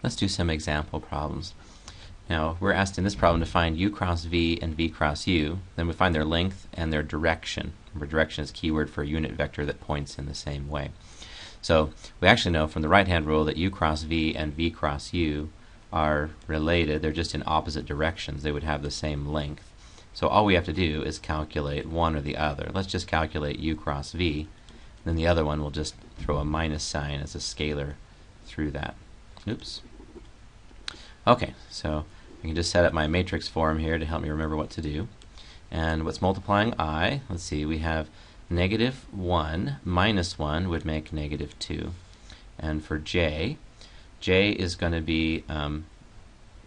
Let's do some example problems. Now, we're asked in this problem to find u cross v and v cross u. Then we find their length and their direction. Remember, direction is a keyword for a unit vector that points in the same way. So we actually know from the right-hand rule that u cross v and v cross u are related. They're just in opposite directions. They would have the same length. So all we have to do is calculate one or the other. Let's just calculate u cross v. Then the other one will just throw a minus sign as a scalar through that. Oops. Okay, so I can just set up my matrix form here to help me remember what to do. And what's multiplying I? Let's see, we have negative 1 minus 1 would make negative 2. And for j is going to be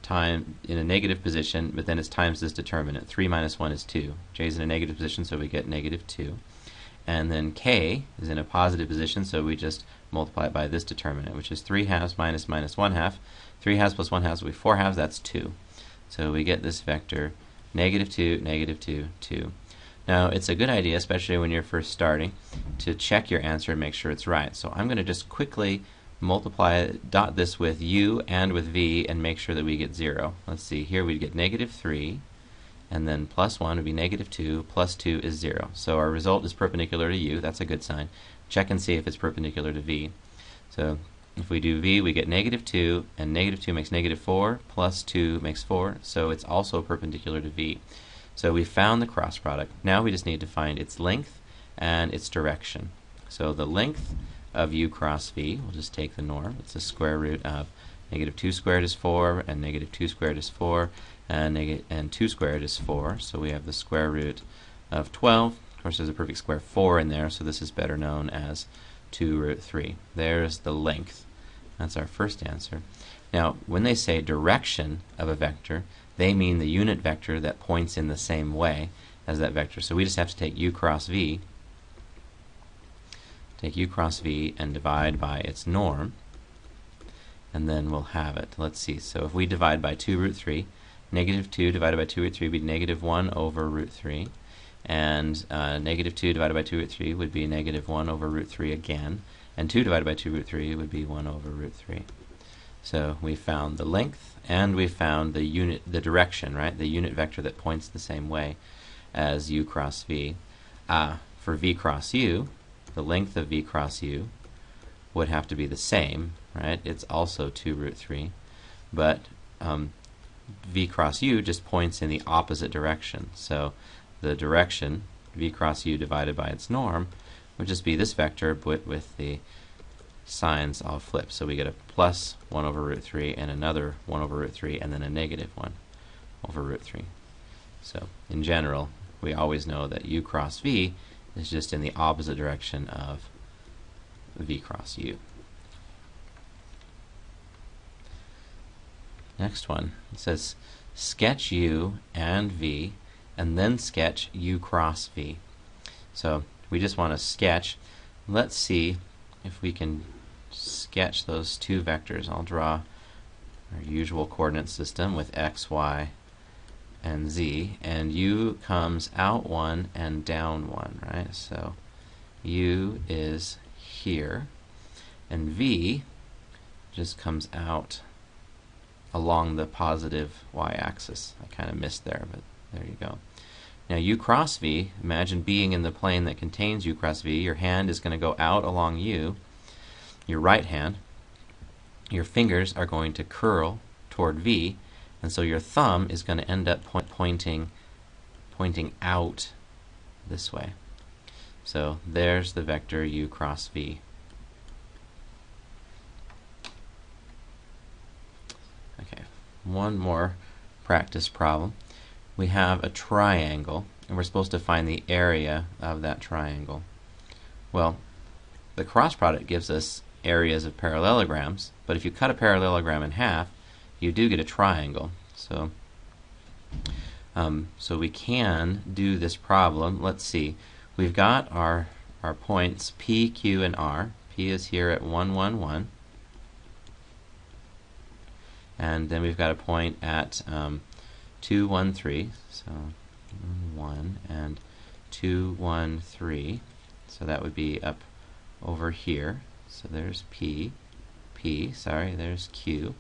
time in a negative position, but then it's times this determinant. 3 minus 1 is 2. J is in a negative position, so we get negative 2. And then k is in a positive position, so we just multiply it by this determinant, which is 3 halves minus 1 half. 3 halves plus 1 halves will be 4 halves, that's 2. So we get this vector negative 2, negative 2, 2. Now, it's a good idea, especially when you're first starting, to check your answer and make sure it's right. So I'm going to just quickly dot this with u and with v and make sure that we get 0. Let's see, here we get negative 3, and then plus 1 would be negative 2, plus 2 is 0. So our result is perpendicular to u, that's a good sign. Check and see if it's perpendicular to v. So if we do v, we get negative 2, and negative 2 makes negative 4, plus 2 makes 4, so it's also perpendicular to v. So we found the cross product. Now we just need to find its length and its direction. So the length of u cross v, we'll just take the norm, it's the square root of negative 2 squared is 4, and negative 2 squared is 4, and 2 squared is 4, so we have the square root of 12. Of course, there's a perfect square 4 in there, so this is better known as 2 root 3. There's the length. That's our first answer. Now, when they say direction of a vector, they mean the unit vector that points in the same way as that vector. So we just have to take u cross v, and divide by its norm, and then we'll have it. Let's see, so if we divide by 2 root 3, negative 2 divided by 2 root 3 would be negative 1 over root 3, and negative 2 divided by 2 root 3 would be negative 1 over root 3 again, and 2 divided by 2 root 3 would be 1 over root 3. So we found the length, and we found the direction, right? The unit vector that points the same way as u cross v. For v cross u, the length of v cross u would have to be the same, right? It's also 2 root 3, but v cross u just points in the opposite direction. So the direction, v cross u divided by its norm, would just be this vector, but with the signs all flipped. So we get a plus 1 over root 3 and another 1 over root 3 and then a negative 1 over root 3. So in general, we always know that u cross v is just in the opposite direction of v cross u. Next one, it says sketch u and v and then sketch u cross v. So we just want to sketch. Let's see if we can sketch those two vectors. I'll draw our usual coordinate system with x, y, and z, and u comes out one and down one, right? So u is here, and v just comes out along the positive y-axis. I kind of missed there, but there you go. Now u cross v, imagine being in the plane that contains u cross v. Your hand is going to go out along u, your right hand. Your fingers are going to curl toward v, and so your thumb is going to end up pointing out this way. So there's the vector u cross v. Okay, one more practice problem. We have a triangle, and we're supposed to find the area of that triangle. Well, the cross product gives us areas of parallelograms, but if you cut a parallelogram in half, you do get a triangle. So we can do this problem. Let's see. We've got our points P, Q, and R. P is here at 1, 1, 1. And then we've got a point at 2, 1, 3. So 1 and 2, 1, 3. So that would be up over here. So there's P, there's Q.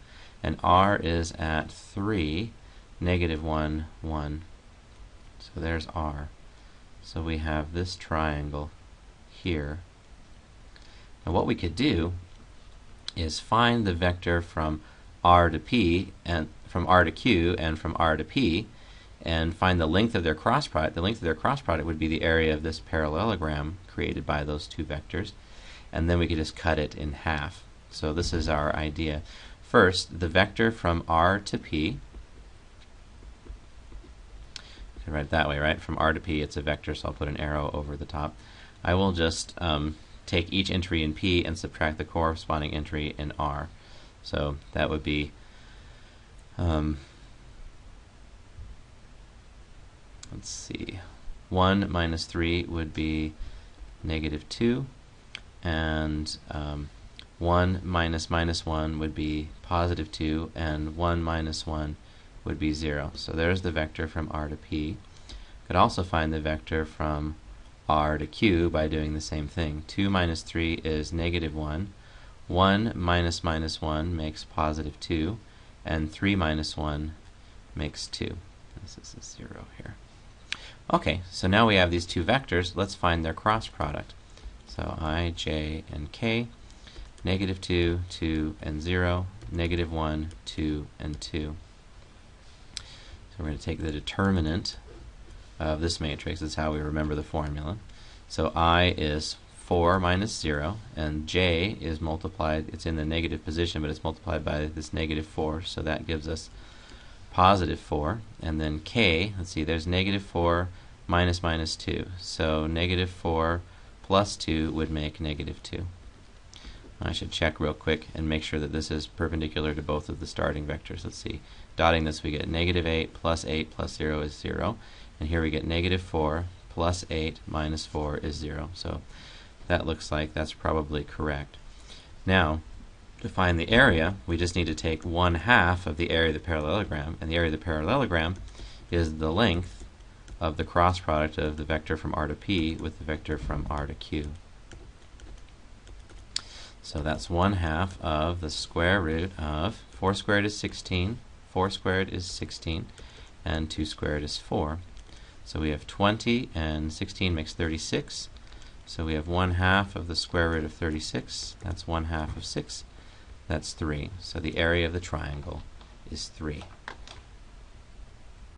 and r is at 3, negative 1, 1. So there's r. So we have this triangle here. Now what we could do is find the vector from r to p, and from r to q, and from r to p, and find the length of their cross product. The length of their cross product would be the area of this parallelogram created by those two vectors, and then we could just cut it in half. So this is our idea. First, the vector from r to p, I can write it that way, right? From r to p, it's a vector, so I'll put an arrow over the top. I will just take each entry in p and subtract the corresponding entry in r. So that would be let's see, 1 minus 3 would be negative 2, and 1 minus minus 1 would be positive 2, and 1 minus 1 would be 0. So there's the vector from r to p. Could also find the vector from r to q by doing the same thing. 2 minus 3 is negative 1. 1 minus minus 1 makes positive 2, and 3 minus 1 makes 2. This is a 0 here. Okay, so now we have these two vectors. Let's find their cross product. So I, j, and k, negative 2, 2, and 0, negative 1, 2, and 2. So we're going to take the determinant of this matrix. That's how we remember the formula. So I is 4 minus 0, and j is multiplied, it's in the negative position, but it's multiplied by this negative 4, so that gives us positive 4. And then k, let's see, there's negative 4 minus minus 2, so negative 4 plus 2 would make negative 2. I should check real quick and make sure that this is perpendicular to both of the starting vectors. Let's see, dotting this we get negative 8 plus 0 is 0, and here we get negative 4 plus 8 minus 4 is 0. So that looks like that's probably correct. Now, to find the area, we just need to take 1/2 of the area of the parallelogram, and the area of the parallelogram is the length of the cross product of the vector from r to p with the vector from r to q. So that's 1/2 of the square root of 4 squared is 16, 4 squared is 16, and 2 squared is 4. So we have 20, and 16 makes 36. So we have 1/2 of the square root of 36. That's 1/2 of 6. That's 3. So the area of the triangle is 3.